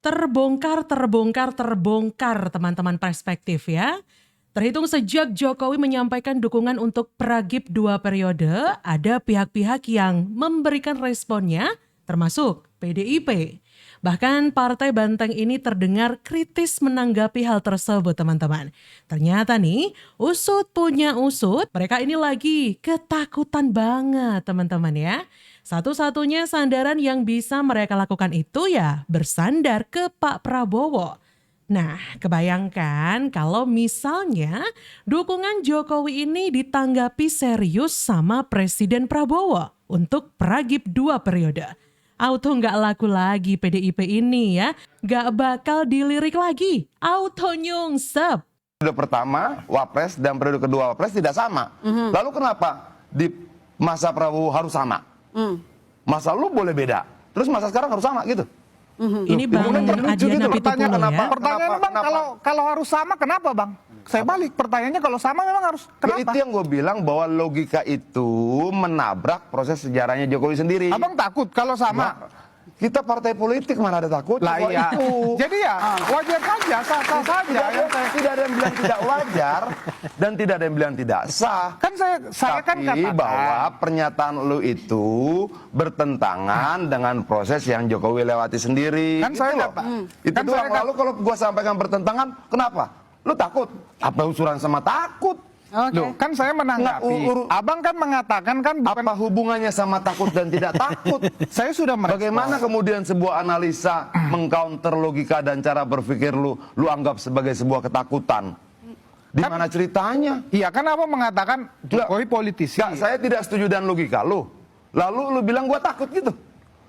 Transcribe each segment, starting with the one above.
Terbongkar teman-teman perspektif ya. Terhitung sejak Jokowi menyampaikan dukungan untuk Pragib 2 periode, ada pihak-pihak yang memberikan responnya termasuk PDIP. Bahkan Partai Banteng ini terdengar kritis menanggapi hal tersebut teman-teman. Ternyata nih, usut punya usut, mereka ini lagi ketakutan banget teman-teman ya. Satu-satunya sandaran yang bisa mereka lakukan itu ya bersandar ke Pak Prabowo. Nah, kebayangkan kalau misalnya dukungan Jokowi ini ditanggapi serius sama Presiden Prabowo untuk Pragib 2 periode. Auto nggak laku lagi PDIP ini ya, nggak bakal dilirik lagi, auto nyungsep. Periode pertama Wapres dan periode kedua Wapres tidak sama. Lalu kenapa di masa Prabowo harus sama? Masa lu boleh beda, terus masa sekarang harus sama gitu? Ini Bang Adian Apitupulu ya. Pertanyaannya Bang, kalau harus sama kenapa Bang? Saya balik pertanyaannya, kalau sama memang harus kenapa? Ya, itu yang gue bilang bahwa logika itu menabrak proses sejarahnya Jokowi sendiri. Abang takut kalau sama? Kita partai politik mana ada takut? Lah iya. Jadi ya wajar saja, sah-sah saja. Tidak ada yang bilang tidak wajar dan tidak ada yang bilang tidak sah. Kan saya kan katakan bahwa pernyataan lu itu bertentangan dengan proses yang Jokowi lewati sendiri. Kan saya kata. Itu Kan doang. saya Lalu kalau gua sampaikan bertentangan, kenapa? Lu takut? Apa usulan sama takut? Loh, kan saya menanggapi. Abang kan mengatakan kan bukan. Apa hubungannya sama takut dan tidak takut? Saya sudah merespon. Bagaimana kemudian sebuah analisa mengcounter logika dan cara berpikir lu anggap sebagai sebuah ketakutan? Di mana ceritanya? Iya, kan Abang mengatakan Jokowi politisi. Saya tidak setuju dengan logika lu. Lalu lu bilang gua takut gitu.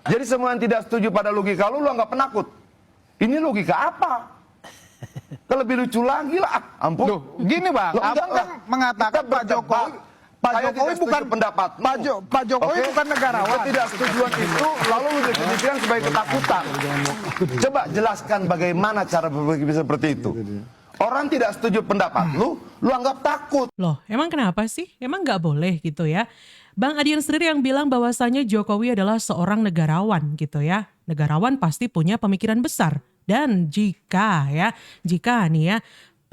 Jadi semua yang tidak setuju pada logika lu anggap penakut. Ini logika apa? Lebih lucu lagi lah, ampun. Loh, gini Bang, Abang kan mengatakan Pak Jokowi bukan pendapat. Pak Jokowi bukan negarawan. Ketidaksetujuan itu lalu lu definisikan sebagai ketakutan. Coba jelaskan bagaimana cara berpikir seperti itu. Orang tidak setuju pendapat lu anggap takut. Loh, emang kenapa sih? Emang nggak boleh gitu ya? Bang Adian sendiri yang bilang bahwasannya Jokowi adalah seorang negarawan gitu ya. Negarawan pasti punya pemikiran besar. Dan jika nih ya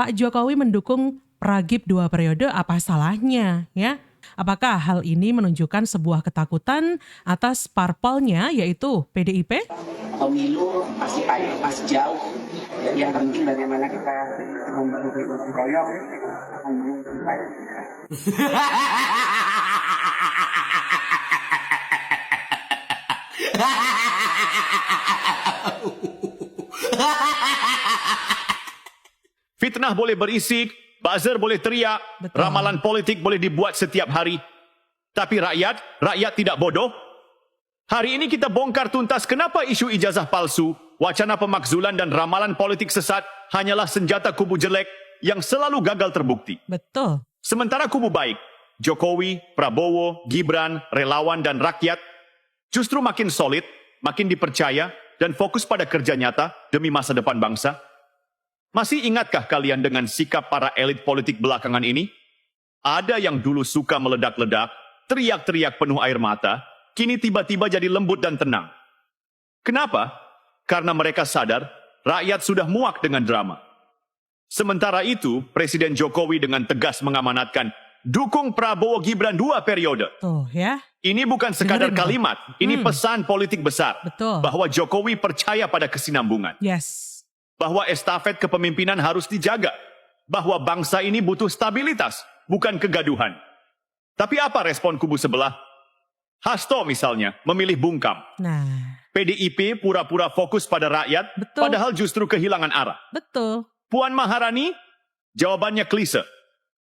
Pak Jokowi mendukung Pragib 2 periode, apa salahnya ya? Apakah hal ini menunjukkan sebuah ketakutan atas parpolnya yaitu PDIP? Pemilu masih jauh. Yang penting bagaimana kita membangun royong. Fitnah boleh berisik, buzzer boleh teriak, Betul. Ramalan politik boleh dibuat setiap hari. Tapi rakyat tidak bodoh. Hari ini kita bongkar tuntas kenapa isu ijazah palsu, wacana pemakzulan dan ramalan politik sesat hanyalah senjata kubu jelek yang selalu gagal terbukti. Betul. Sementara kubu baik, Jokowi, Prabowo, Gibran, relawan dan rakyat justru makin solid, makin dipercaya dan fokus pada kerja nyata demi masa depan bangsa. Masih ingatkah kalian dengan sikap para elit politik belakangan ini? Ada yang dulu suka meledak-ledak, teriak-teriak penuh air mata, kini tiba-tiba jadi lembut dan tenang. Kenapa? Karena mereka sadar rakyat sudah muak dengan drama. Sementara itu, Presiden Jokowi dengan tegas mengamanatkan dukung Prabowo Gibran 2 periode. Tuh ya. Ini bukan sekadar Dengerin, kalimat, ini pesan politik besar. Betul. Bahwa Jokowi percaya pada kesinambungan. Yes. Bahwa estafet kepemimpinan harus dijaga. Bahwa bangsa ini butuh stabilitas, bukan kegaduhan. Tapi apa respon kubu sebelah? Hasto misalnya, memilih bungkam. Nah, PDIP pura-pura fokus pada rakyat, Betul. padahal justru kehilangan arah. betul. Puan Maharani, jawabannya klise.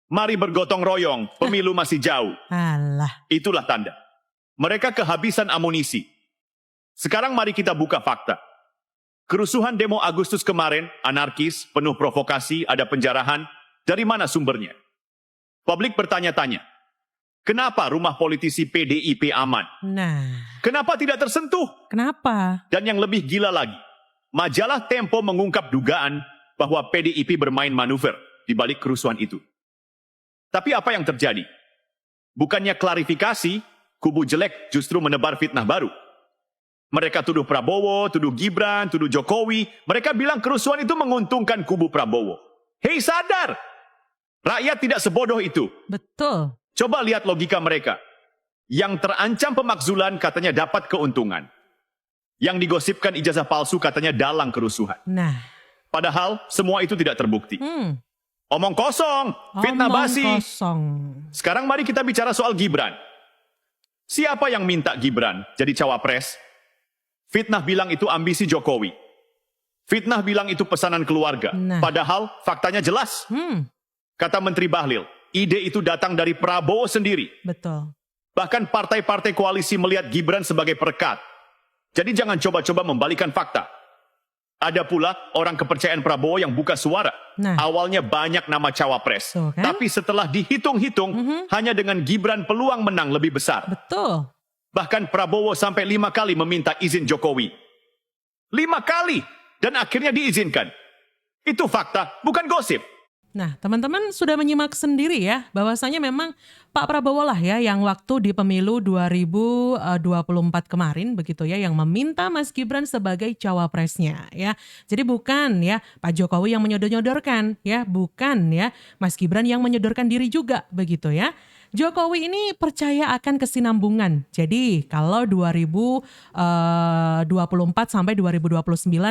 Mari bergotong royong, pemilu masih jauh. Alah. Itulah tanda. Mereka kehabisan amunisi. Sekarang mari kita buka fakta. Kerusuhan demo Agustus kemarin, anarkis, penuh provokasi, ada penjarahan. Dari mana sumbernya? Publik bertanya-tanya. Kenapa rumah politisi PDIP aman? Nah, Kenapa tidak tersentuh? kenapa? Dan yang lebih gila lagi, majalah Tempo mengungkap dugaan bahwa PDIP bermain manuver di balik kerusuhan itu. Tapi apa yang terjadi? Bukannya klarifikasi, kubu jelek justru menebar fitnah baru. Mereka tuduh Prabowo, tuduh Gibran, tuduh Jokowi. Mereka bilang kerusuhan itu menguntungkan kubu Prabowo. Hei, sadar! Rakyat tidak sebodoh itu. Betul. Coba lihat logika mereka. Yang terancam pemakzulan katanya dapat keuntungan. Yang digosipkan ijazah palsu katanya dalang kerusuhan. Nah. Padahal semua itu tidak terbukti. Omong kosong, fitnah Omong basi. kosong. Sekarang mari kita bicara soal Gibran. Siapa yang minta Gibran jadi cawapres? Fitnah bilang itu ambisi Jokowi. Fitnah bilang itu pesanan keluarga. Nah. Padahal faktanya jelas. Kata Menteri Bahlil, ide itu datang dari Prabowo sendiri. Betul. Bahkan partai-partai koalisi melihat Gibran sebagai perekat. Jadi jangan coba-coba membalikan fakta. Ada pula orang kepercayaan Prabowo yang buka suara. Nah. Awalnya banyak nama cawapres. Tuh, kan? Tapi setelah dihitung-hitung, hanya dengan Gibran peluang menang lebih besar. Betul. Bahkan Prabowo sampai 5 kali meminta izin Jokowi. 5 kali! Dan akhirnya diizinkan. Itu fakta, bukan gosip. Nah, teman-teman sudah menyimak sendiri ya, bahwasanya memang Pak Prabowo lah ya yang waktu di pemilu 2024 kemarin begitu ya, yang meminta Mas Gibran sebagai cawapresnya ya. Jadi bukan ya Pak Jokowi yang menyodor-nyodorkan ya, bukan ya Mas Gibran yang menyodorkan diri juga begitu ya. Jokowi ini percaya akan kesinambungan. Jadi kalau 2024 sampai 2029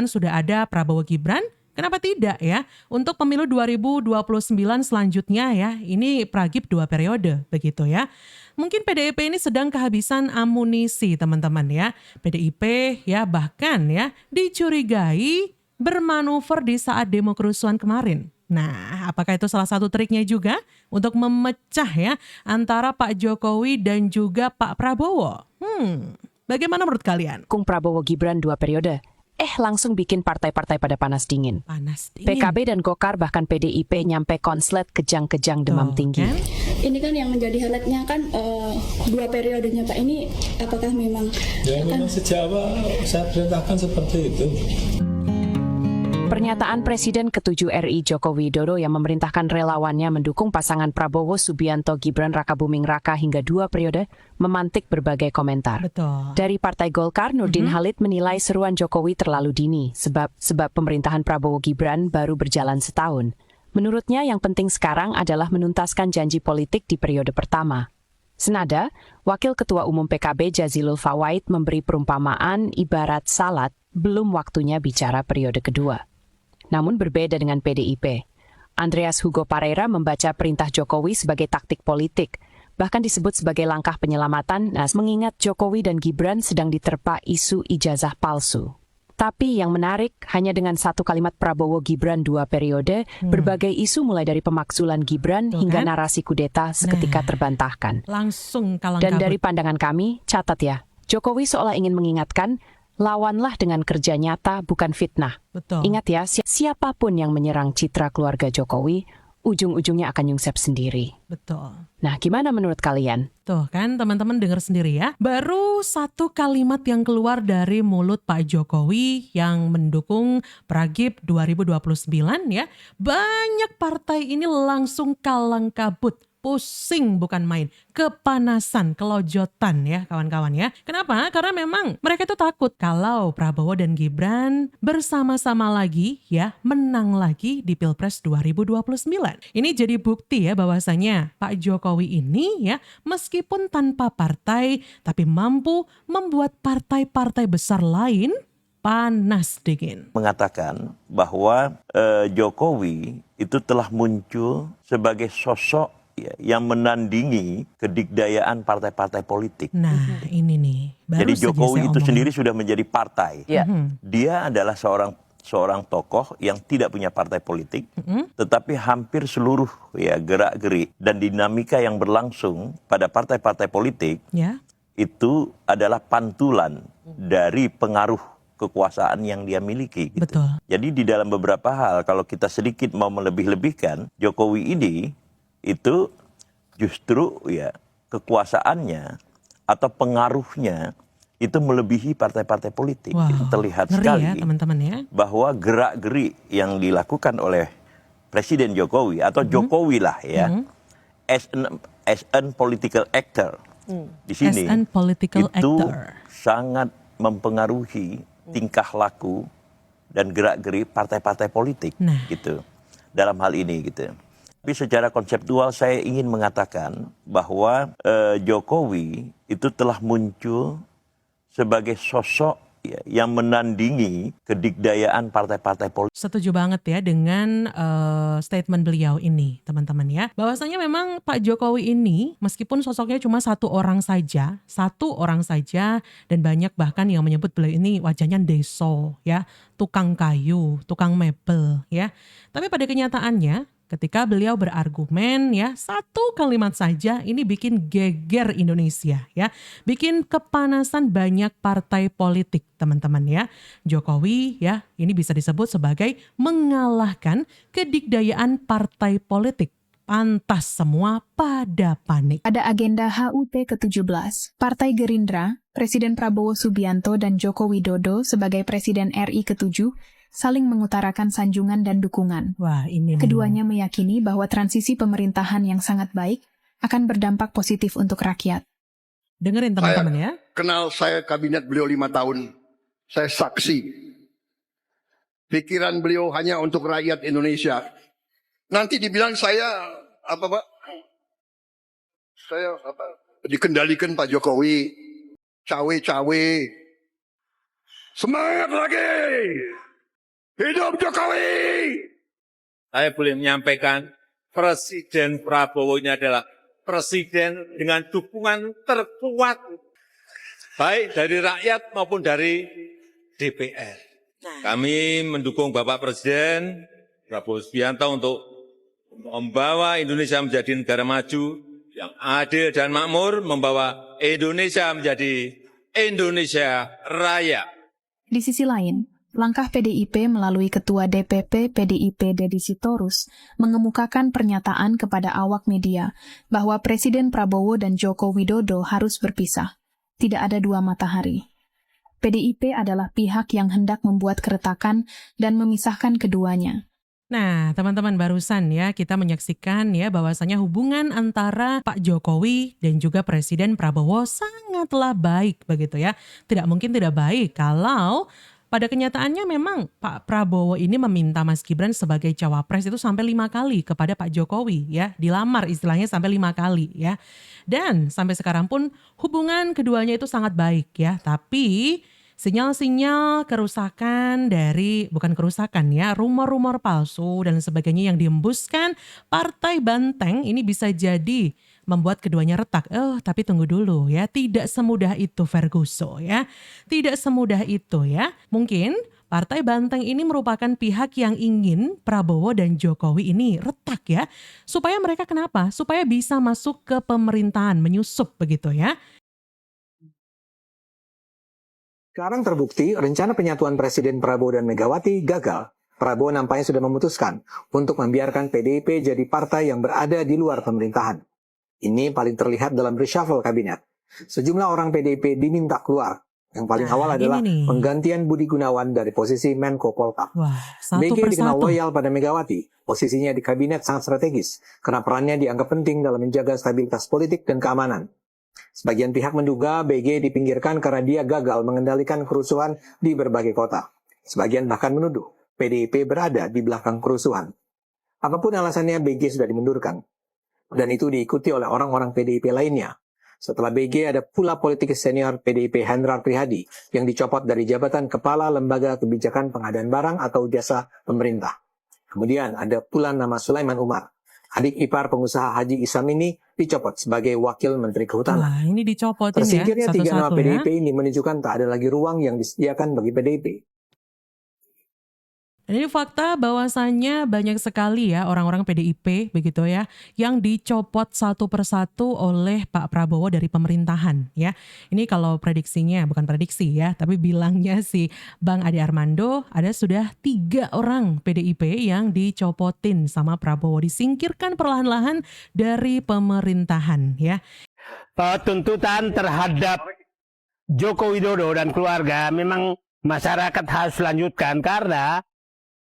sudah ada Prabowo Gibran, kenapa tidak ya? Untuk pemilu 2029 selanjutnya ya, ini pragib 2 periode begitu ya. Mungkin PDIP ini sedang kehabisan amunisi teman-teman ya. PDIP ya bahkan ya dicurigai bermanuver di saat demo kerusuhan kemarin. Nah, apakah itu salah satu triknya juga untuk memecah ya antara Pak Jokowi dan juga Pak Prabowo? Bagaimana menurut kalian? Dukung Prabowo Gibran 2 periode. Langsung bikin partai-partai pada panas dingin. Panas dingin. PKB dan Golkar bahkan PDIP nyampe konslet kejang-kejang demam tinggi. Kan? Ini kan yang menjadi highlightnya kan 2 periodenya Pak, ini apakah memang ya memang sejak awal saya perintahkan seperti itu. Pernyataan Presiden ke-7 RI Joko Widodo yang memerintahkan relawannya mendukung pasangan Prabowo Subianto Gibran Rakabuming Raka hingga 2 periode memantik berbagai komentar. Betul. Dari Partai Golkar, Nurdin Halid menilai seruan Jokowi terlalu dini sebab pemerintahan Prabowo Gibran baru berjalan setahun. Menurutnya yang penting sekarang adalah menuntaskan janji politik di periode pertama. Senada, Wakil Ketua Umum PKB Jazilul Fawait memberi perumpamaan ibarat salad, belum waktunya bicara periode kedua. Namun berbeda dengan PDIP. Andreas Hugo Pareira membaca perintah Jokowi sebagai taktik politik, bahkan disebut sebagai langkah penyelamatan mengingat Jokowi dan Gibran sedang diterpa isu ijazah palsu. Tapi yang menarik, hanya dengan satu kalimat Prabowo Gibran 2 periode, berbagai isu mulai dari pemakzulan Gibran hingga narasi kudeta seketika terbantahkan. Langsung kalang kabut. Dan dari pandangan kami, catat ya, Jokowi seolah ingin mengingatkan, lawanlah dengan kerja nyata, bukan fitnah. Betul. Ingat ya, siapapun yang menyerang citra keluarga Jokowi, ujung-ujungnya akan nyungsep sendiri. Betul. Nah, gimana menurut kalian? Tuh kan teman-teman dengar sendiri ya. Baru satu kalimat yang keluar dari mulut Pak Jokowi yang mendukung Pragib 2029 ya. Banyak partai ini langsung kalang kabut. Pusing bukan main, kepanasan, kelojotan ya kawan-kawan ya. Kenapa? Karena memang mereka itu takut kalau Prabowo dan Gibran bersama-sama lagi ya menang lagi di Pilpres 2029. Ini jadi bukti ya bahwasanya Pak Jokowi ini ya meskipun tanpa partai tapi mampu membuat partai-partai besar lain panas dingin. Mengatakan bahwa Jokowi itu telah muncul sebagai sosok yang menandingi kedikdayaan partai-partai politik. Nah, ini nih. Baru jadi saja Jokowi saya itu omongin. sendiri sudah menjadi partai. Dia adalah seorang tokoh yang tidak punya partai politik, tetapi hampir seluruh gerak-gerik dan dinamika yang berlangsung pada partai-partai politik itu adalah pantulan dari pengaruh kekuasaan yang dia miliki. Gitu. Betul. Jadi di dalam beberapa hal, kalau kita sedikit mau melebih-lebihkan, Jokowi ini itu justru kekuasaannya atau pengaruhnya itu melebihi partai-partai politik. Wow, Itu terlihat ngeri sekali ya teman-teman ya. bahwa gerak-gerik yang dilakukan oleh Presiden Jokowi atau Jokowi lah ya, as an political actor di sini As an political itu actor. sangat mempengaruhi tingkah laku dan gerak-gerik partai-partai politik gitu dalam hal ini gitu. Tapi secara konseptual saya ingin mengatakan bahwa Jokowi itu telah muncul sebagai sosok yang menandingi kedikdayaan partai-partai politik. Setuju banget ya dengan statement beliau ini, teman-teman ya. Bahwasanya memang Pak Jokowi ini meskipun sosoknya cuma satu orang saja, dan banyak bahkan yang menyebut beliau ini wajahnya deso ya, tukang kayu, tukang mebel ya. Tapi pada kenyataannya ketika beliau berargumen ya, satu kalimat saja ini bikin geger Indonesia ya. Bikin kepanasan banyak partai politik, teman-teman ya. Jokowi ya, ini bisa disebut sebagai mengalahkan kedikdayaan partai politik. Pantas semua pada panik. Ada agenda HUT ke-17, Partai Gerindra, Presiden Prabowo Subianto dan Joko Widodo sebagai Presiden RI ke-7 saling mengutarakan sanjungan dan dukungan. Wah, ini keduanya meyakini bahwa transisi pemerintahan yang sangat baik akan berdampak positif untuk rakyat. Dengerin teman-teman ya. Saya kabinet beliau 5 tahun. Saya saksi. Pikiran beliau hanya untuk rakyat Indonesia. Nanti dibilang saya apa Pak? Saya dikendalikan Pak Jokowi. Cawe-cawe. Semangat lagi. Hidup Jokowi! Saya boleh menyampaikan Presiden Prabowo ini adalah presiden dengan dukungan terkuat baik dari rakyat maupun dari DPR. Kami mendukung Bapak Presiden Prabowo Subianto untuk membawa Indonesia menjadi negara maju yang adil dan makmur, membawa Indonesia menjadi Indonesia Raya. Di sisi lain, langkah PDIP melalui Ketua DPP PDIP Deddy Sitorus mengemukakan pernyataan kepada awak media bahwa Presiden Prabowo dan Joko Widodo harus berpisah. Tidak ada dua matahari. PDIP adalah pihak yang hendak membuat keretakan dan memisahkan keduanya. Nah, teman-teman, barusan ya kita menyaksikan ya bahwasanya hubungan antara Pak Jokowi dan juga Presiden Prabowo sangatlah baik begitu ya. Tidak mungkin tidak baik kalau pada kenyataannya memang Pak Prabowo ini meminta Mas Gibran sebagai cawapres itu sampai 5 kali kepada Pak Jokowi ya. Dilamar istilahnya sampai 5 kali ya. Dan sampai sekarang pun hubungan keduanya itu sangat baik ya. Tapi sinyal-sinyal kerusakan bukan kerusakan ya, rumor-rumor palsu dan sebagainya yang dihembuskan Partai Banteng ini bisa jadi membuat keduanya retak. Tapi tunggu dulu ya, tidak semudah itu Ferguson ya. Tidak semudah itu ya. Mungkin Partai Banteng ini merupakan pihak yang ingin Prabowo dan Jokowi ini retak ya. Supaya mereka kenapa? Supaya bisa masuk ke pemerintahan, menyusup begitu ya. Sekarang terbukti rencana penyatuan Presiden Prabowo dan Megawati gagal. Prabowo nampaknya sudah memutuskan untuk membiarkan PDIP jadi partai yang berada di luar pemerintahan. Ini paling terlihat dalam reshuffle kabinet. Sejumlah orang PDIP diminta keluar. Yang paling awal adalah penggantian Budi Gunawan dari posisi Menko Polhukam. BG dikenal loyal pada Megawati. Posisinya di kabinet sangat strategis karena perannya dianggap penting dalam menjaga stabilitas politik dan keamanan. Sebagian pihak menduga BG dipinggirkan karena dia gagal mengendalikan kerusuhan di berbagai kota. Sebagian bahkan menuduh PDIP berada di belakang kerusuhan. Apapun alasannya, BG sudah dimundurkan. Dan itu diikuti oleh orang-orang PDIP lainnya. Setelah BG ada pula politikus senior PDIP Hendrar Prihadi yang dicopot dari jabatan Kepala Lembaga Kebijakan Pengadaan Barang atau Jasa Pemerintah. Kemudian ada pula nama Sulaiman Umar. Adik ipar pengusaha Haji Isam ini dicopot sebagai Wakil Menteri Kehutanan. Ini dicopotin Tersingkirnya ya, 3 nama satu-satu PDIP ya. ini menunjukkan tak ada lagi ruang yang disediakan bagi PDIP. Dan ini fakta bahwasannya banyak sekali ya orang-orang PDIP begitu ya yang dicopot satu persatu oleh Pak Prabowo dari pemerintahan ya. Ini kalau prediksinya, bukan prediksi ya, tapi bilangnya si Bang Ade Armando ada sudah 3 orang PDIP yang dicopotin sama Prabowo, disingkirkan perlahan-lahan dari pemerintahan ya. Tuntutan terhadap Joko Widodo dan keluarga memang masyarakat harus lanjutkan karena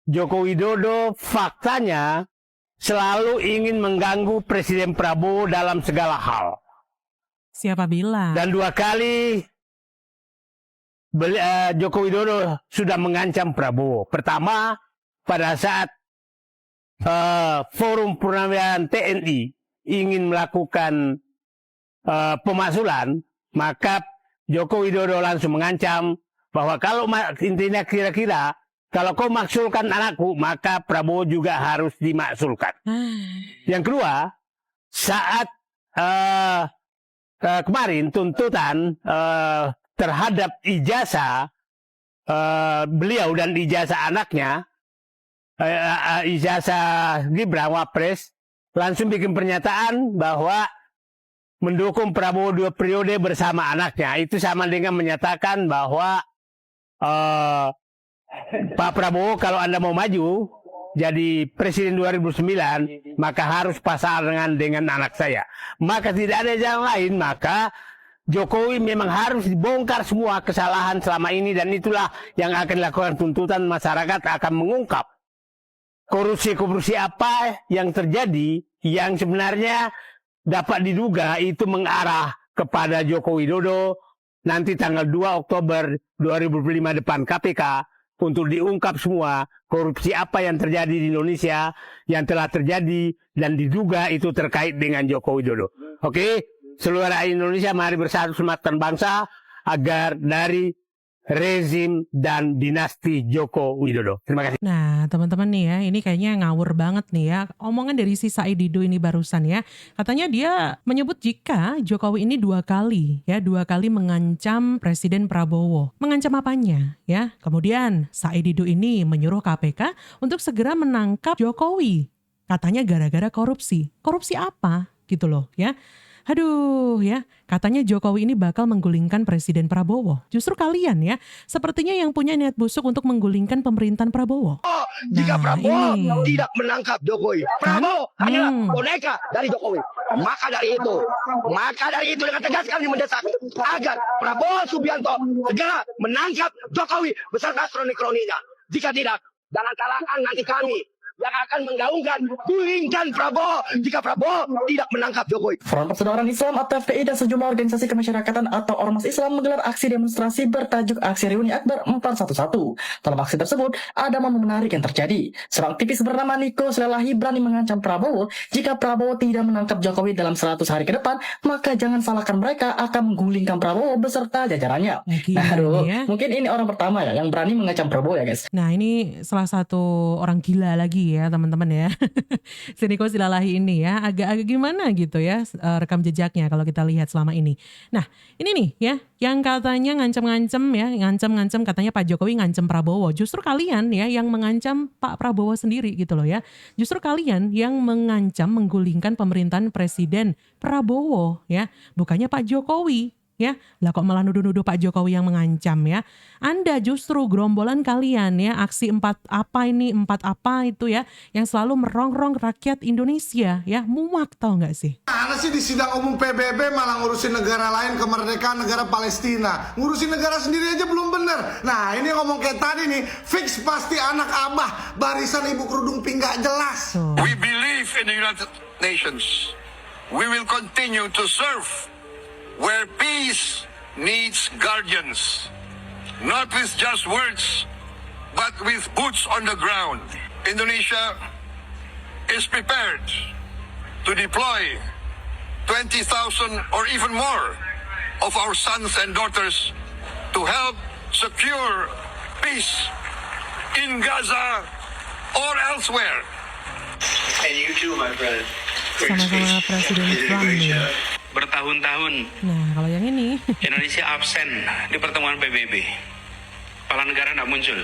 Joko Widodo faktanya selalu ingin mengganggu Presiden Prabowo dalam segala hal. Siapa bilang? Dan 2 kali Joko Widodo sudah mengancam Prabowo. Pertama, pada saat Forum Purnawirawan TNI ingin melakukan pemakzulan, maka Joko Widodo langsung mengancam bahwa kalau intinya kira-kira kalau kau maksulkan anakku, maka Prabowo juga harus dimaksulkan. Yang kedua, saat kemarin tuntutan terhadap ijazah beliau dan ijazah anaknya, ijazah Gibran Wapres, langsung bikin pernyataan bahwa mendukung Prabowo 2 periode bersama anaknya. Itu sama dengan menyatakan bahwa Pak Prabowo kalau Anda mau maju jadi presiden 2009, maka harus pasangan dengan anak saya. Maka tidak ada jalan lain, maka Jokowi memang harus dibongkar semua kesalahan selama ini, dan itulah yang akan dilakukan. Tuntutan masyarakat akan mengungkap korupsi apa yang terjadi yang sebenarnya dapat diduga itu mengarah kepada Joko Widodo nanti tanggal 2 Oktober 2005 depan KPK untuk diungkap semua korupsi apa yang terjadi di Indonesia yang telah terjadi dan diduga itu terkait dengan Joko Widodo. Oke? Seluruh rakyat Indonesia mari bersatu selamatkan bangsa agar dari rezim dan dinasti Joko Widodo. Terima kasih. Nah, teman-teman nih ya, ini kayaknya ngawur banget nih ya. Omongan dari si Said Didu ini barusan ya. Katanya dia menyebut jika Jokowi ini 2 kali mengancam Presiden Prabowo. Mengancam apanya ya? Kemudian Said Didu ini menyuruh KPK untuk segera menangkap Jokowi. Katanya gara-gara korupsi. Korupsi apa? Gitu loh ya. Aduh ya, katanya Jokowi ini bakal menggulingkan Presiden Prabowo. Justru kalian ya, sepertinya yang punya niat busuk untuk menggulingkan pemerintahan Prabowo. Jika Prabowo tidak menangkap Jokowi, Prabowo adalah boneka dari Jokowi. Maka dari itu dengan tegas kami mendesak agar Prabowo Subianto segera menangkap Jokowi beserta kroni-kroninya. Jika tidak, jangan salahkan nanti kami yang akan menggaungkan gulingkan Prabowo jika Prabowo tidak menangkap Jokowi. Front Persaudaraan Islam atau FPI dan sejumlah organisasi kemasyarakatan atau ormas Islam menggelar aksi demonstrasi bertajuk Aksi Reuni Akbar 411. Dalam aksi tersebut, ada momen menarik yang terjadi. Seorang aktivis bernama Niko Slelahi berani mengancam Prabowo jika Prabowo tidak menangkap Jokowi dalam 100 hari ke depan, maka jangan salahkan mereka akan menggulingkan Prabowo beserta jajarannya. Mungkin ini orang pertama ya yang berani mengancam Prabowo ya guys. Nah, ini salah satu orang gila lagi ya teman-teman ya. Si Niko Slelahi ini ya agak-agak gimana gitu ya rekam jejaknya kalau kita lihat selama ini. Nah ini nih ya yang katanya ngancam katanya Pak Jokowi ngancam Prabowo. Justru kalian ya yang mengancam Pak Prabowo sendiri gitu loh ya. Justru kalian yang mengancam menggulingkan pemerintahan Presiden Prabowo ya. Bukannya Pak Jokowi. Ya, lah kok malah nuduh-nuduh Pak Jokowi yang mengancam ya. Anda justru gerombolan kalian ya, aksi 4 apa itu ya, yang selalu merongrong rakyat Indonesia ya, muak tau gak sih? Mana sih di sidang umum PBB malah ngurusin negara lain, kemerdekaan negara Palestina. Ngurusin negara sendiri aja belum bener. Nah ini ngomong kayak tadi nih, fix pasti anak abah, barisan ibu kerudung pink gak jelas. We believe in the United Nations. We will continue to serve where peace needs guardians, not with just words, but with boots on the ground. Indonesia is prepared to deploy 20,000 or even more of our sons and daughters to help secure peace in Gaza or elsewhere. And you too, my friend. Sama-sama Presiden Trump ya. Bertahun-tahun Nah kalau yang ini Indonesia absen di pertemuan PBB, kepala negara tidak muncul.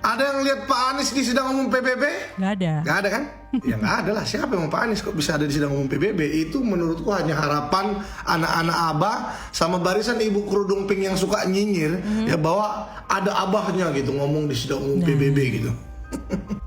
Ada yang lihat Pak Anies di sidang umum PBB? Gak ada. Gak ada kan? Ya gak ada lah. Siapa yang mau Pak Anies kok bisa ada di sidang umum PBB? Itu menurutku hanya harapan anak-anak abah sama barisan ibu kerudung pink yang suka nyinyir ya bahwa ada abahnya gitu ngomong di sidang umum PBB gitu.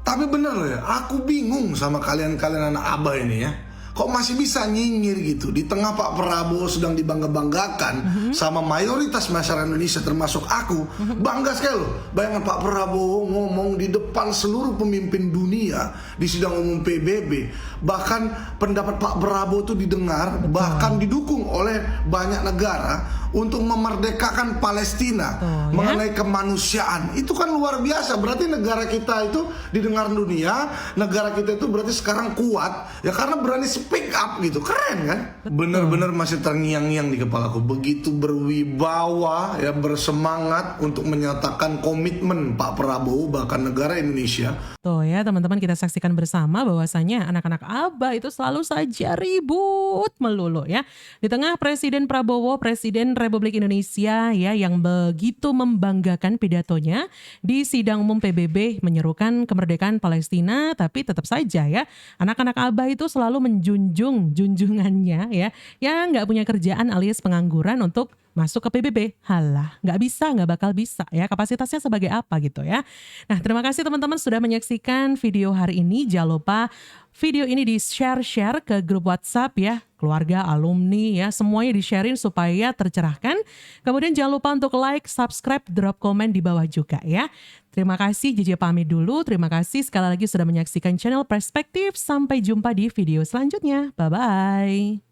Tapi bener loh ya, aku bingung sama kalian anak abah ini ya. kok masih bisa nyinyir gitu di tengah Pak Prabowo sedang dibangga-banggakan sama mayoritas masyarakat Indonesia termasuk aku. Bangga sekali loh. Bayangkan Pak Prabowo ngomong di depan seluruh pemimpin dunia di sidang umum PBB. Bahkan pendapat Pak Prabowo itu didengar, bahkan didukung oleh banyak negara untuk memerdekakan Palestina mengenai kemanusiaan. Itu kan luar biasa. Berarti negara kita itu didengar dunia, negara kita itu berarti sekarang kuat ya karena berani speak up gitu. Keren kan? Bener-bener masih terngiang-ngiang di kepalaku. Begitu berwibawa ya, bersemangat untuk menyatakan komitmen Pak Prabowo bahkan negara Indonesia. Tuh ya teman-teman, kita saksikan bersama bahwasannya anak-anak Aba itu selalu saja ribut melulu ya. Di tengah Presiden Prabowo, Presiden Republik Indonesia ya, yang begitu membanggakan pidatonya di sidang umum PBB menyerukan kemerdekaan Palestina, tapi tetap saja ya anak-anak Aba itu selalu menjunjung junjungannya ya, yang nggak punya kerjaan alias pengangguran untuk masuk ke PBB. Halah, nggak bisa, nggak bakal bisa ya, kapasitasnya sebagai apa gitu ya. Nah, terima kasih teman-teman sudah menyaksikan video hari ini. Jangan lupa video ini di-share ke grup WhatsApp ya, keluarga, alumni ya, semuanya di-sharein supaya tercerahkan. Kemudian jangan lupa untuk like, subscribe, drop komen di bawah juga ya. Terima kasih, JJ pamit dulu. Terima kasih sekali lagi sudah menyaksikan channel Perspektif. Sampai jumpa di video selanjutnya. Bye-bye.